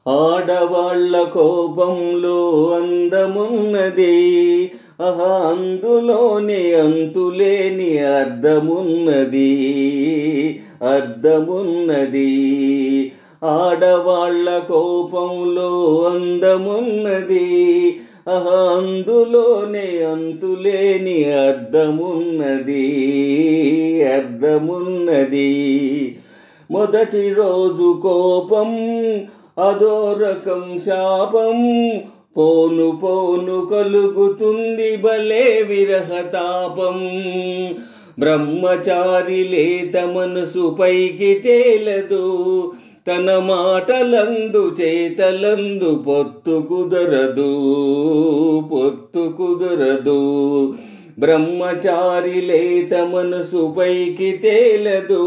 ఆడవాళ్ళ కోపంలో అందమున్నది, అందులోనే అంతులేని అర్థమున్నది. ఆడవాళ్ళ కోపంలో అందమున్నది, అందులోనే అంతులేని అర్థమున్నది. మొదటి రోజు కోపం అదో రకం శాపం, పోను పోను కలుగుతుంది భలే విరహతాపం. బ్రహ్మచారి లేత మనసు పైకి తేలదు, తన మాటలందు చేతలందు పొత్తు కుదరదు. బ్రహ్మచారి లేత మనసు పైకి తేలదు,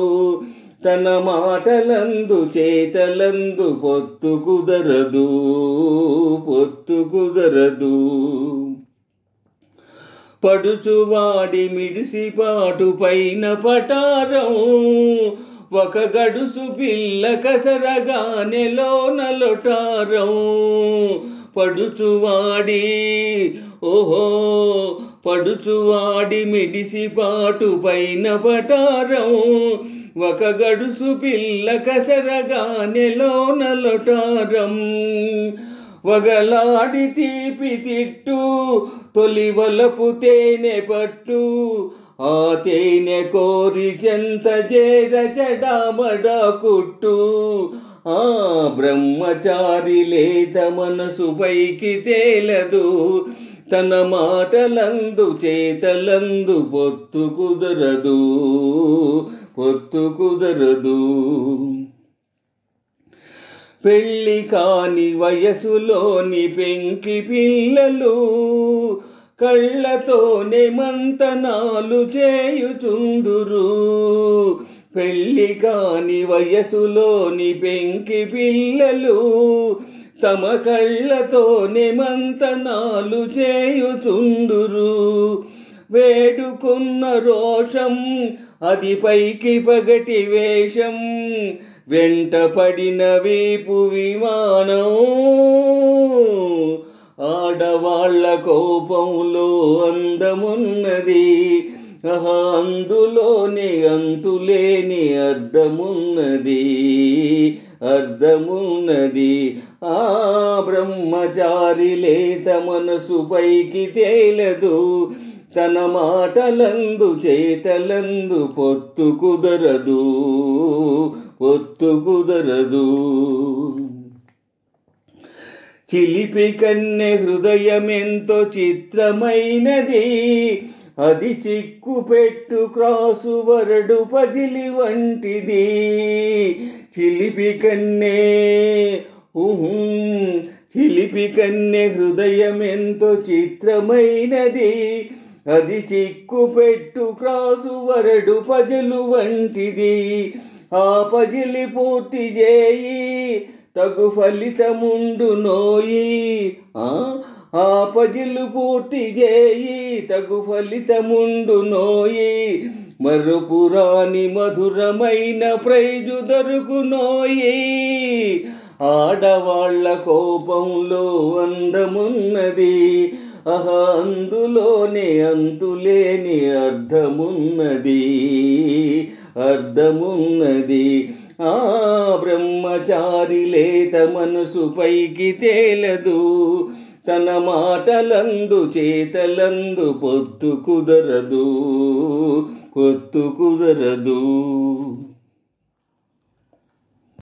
తన మాటలందు చేతలందు పొత్తు కుదరదు. పడుచువాడి మిడిసిపాటు పైన పటారం, ఒక గడుసు పిల్ల కసరగానే లోన లొటారం. పడుచువాడి మిడిసిపాటు పైన పటారం, ఒక గడుసు పిల్ల కసరగానే లోన లొటారం. వగలాడి తీపి తిట్టు, తొలి వలపు తేనె పట్టు, ఆ తేనె కోరి చెంత చేర చెడామడ కుట్టు. ఆ బ్రహ్మచారి లేత మనసు పైకి తేలదు, తన మాటలందు చేతలందు పొత్తు కుదరదు. పెళ్ళి కాని వయసులోని పెంకి పిల్లలు కళ్ళతోనే మంతనాలు చేయుచుందురు. పెళ్ళి కాని వయసులోని పెంకి పిల్లలు తమ కళ్ళతోనే మంతనాలు చేయుచుందురు. వేడుకున్న రోషం అది పైకి పగటి వేషం, వెంట పడిన వీపు విమానం. ఆడవాళ్ళ కోపంలో అందమున్నది, అందులోనే అంతులేని అర్థమున్నది. ఆ బ్రహ్మచారి లేత మనసు పైకి తేలదు, తన మాటలందు చేతలందు పొత్తు కుదరదు. చిలిపి కన్నె హృదయమెంతో చిత్రమైనది, అది చిక్కుపెట్టు క్రాసు వరడు పజిలి వంటిది. చిలిపి కన్నె హృదయమెంతో చిత్రమైనది, అది చిక్కుపెట్టు క్రాసు వరడు పజలు వంటిది. ఆ పజిలి పూర్తి చేయి తగు ఫలితముండునోయి. ఆ పజిలు పూర్తి చేయి తగు ఫలితముండునోయి. మరుపురాని మధురమైన ప్రైజు దొరుకునోయి. ఆడవాళ్ళ కోపంలో అందమున్నది, అందులోనే అంతులేని అర్థమున్నది. ఆ బ్రహ్మచారి లేత మనసు పైకి తేలదు, తన మాటలందు చేతలందు పొత్తు కుదరదు.